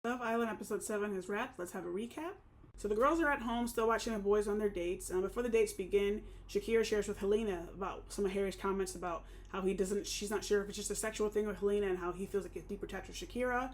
Love Island episode 7 has wrapped. Let's have a recap. So the girls are at home still watching the boys on their dates. Before the dates begin, Shakira shares with Helena about some of Harry's comments about how she's not sure if it's just a sexual thing with Helena and how he feels like it's deeper touch with Shakira.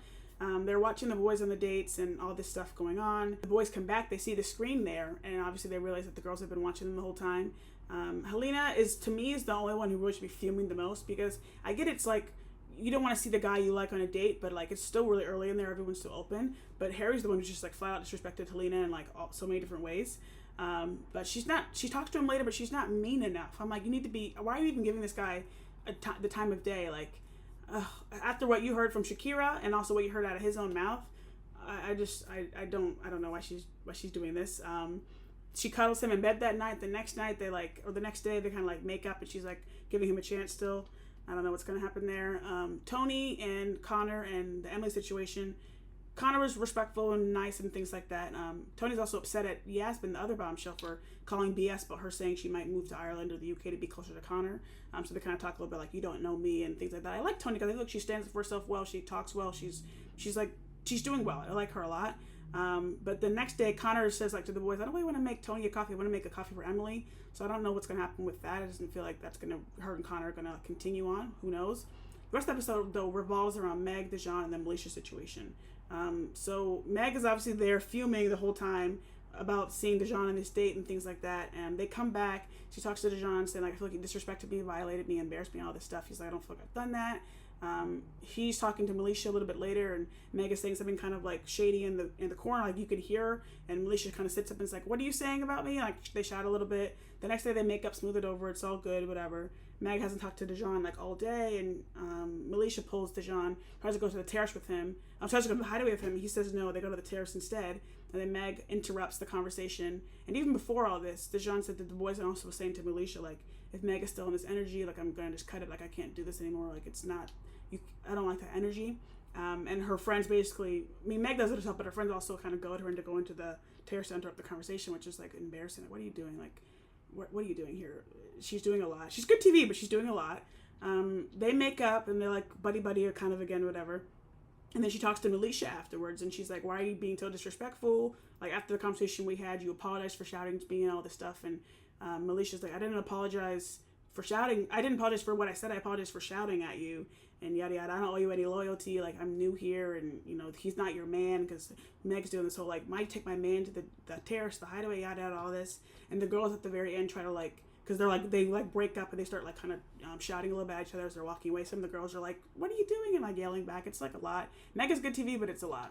They're watching the boys on the dates and all this stuff going on. The boys come back, they see the screen there, and obviously they realize that the girls have been watching them the whole time. Helena is the only one who really should be fuming the most, because I get it's like, you don't want to see the guy you like on a date, but like it's still really early in there, everyone's still open. But Harry's the one who's just like flat out disrespected Helena in like so many different ways. But she talks to him later, but she's not mean enough. I'm like, you need to be, why are you even giving this guy the time of day? Like, after what you heard from Shakira and also what you heard out of his own mouth, I don't know why she's doing this. She cuddles him in bed that night. The next night the next day they kind of like make up, and she's like giving him a chance still. I don't know what's going to happen there. Tony and Connor and the Emily situation. Connor was respectful and nice and things like that. Tony's also upset at Yasmin, the other bombshell, for calling BS about her saying she might move to Ireland or the UK to be closer to Connor. So they kind of talk a little bit like, you don't know me and things like that. I like Tony because I think she stands up for herself well. She talks well. She's doing well. I like her a lot. But the next day, Connor says like to the boys, I don't really want to make Tony a coffee. I want to make a coffee for Emily. So I don't know what's going to happen with that. It doesn't feel like her and Connor are going to continue on. Who knows? The rest of the episode, though, revolves around Meg, Dejan, and the Militia situation. So Meg is obviously there fuming the whole time about seeing Dejan on this date and things like that. And they come back. She talks to Dejan saying, like, I feel like you disrespected me, violated me, embarrassed me, all this stuff. He's like, I don't feel like I've done that. He's talking to Militia a little bit later, and Meg is saying something kind of like shady in the corner, like you could hear her, and Militia kind of sits up and is like, what are you saying about me? Like they shout a little bit. The next day they make up, smooth it over, it's all good, whatever. Meg hasn't talked to Dejan like all day, and Militia pulls Dejan, tries to go to the terrace with him. Tries to go to the hideaway with him. He says no, they go to the terrace instead. And then Meg interrupts the conversation. And even before all this, Dejan said that the boys also was saying to Militia, like, if Meg is still in this energy, like, I'm going to just cut it. Like, I can't do this anymore. Like, it's not, I don't like that energy. And her friends basically, Meg does it herself, but her friends also kind of goad her into going to the terrace to interrupt the conversation, which is, like, embarrassing. Like, what are you doing? Like, what are you doing here? She's doing a lot. She's good TV, but she's doing a lot. They make up, and they're, like, buddy or kind of again, whatever. And then she talks to Militia afterwards, and she's like, why are you being so disrespectful? Like, after the conversation we had, you apologized for shouting to me and all this stuff. And Militia's like, I didn't apologize for shouting. I didn't apologize for what I said. I apologized for shouting at you and yada, yada. I don't owe you any loyalty. Like, I'm new here, and, you know, he's not your man, because Meg's doing this whole, like, might take my man to the terrace, the hideaway, yada, yada, all this. And the girls at the very end try to, like, because they break up and they start like kind of shouting a little bit at each other as they're walking away. Some of the girls are like, what are you doing? And like yelling back. It's like a lot. Meg is good TV, but it's a lot.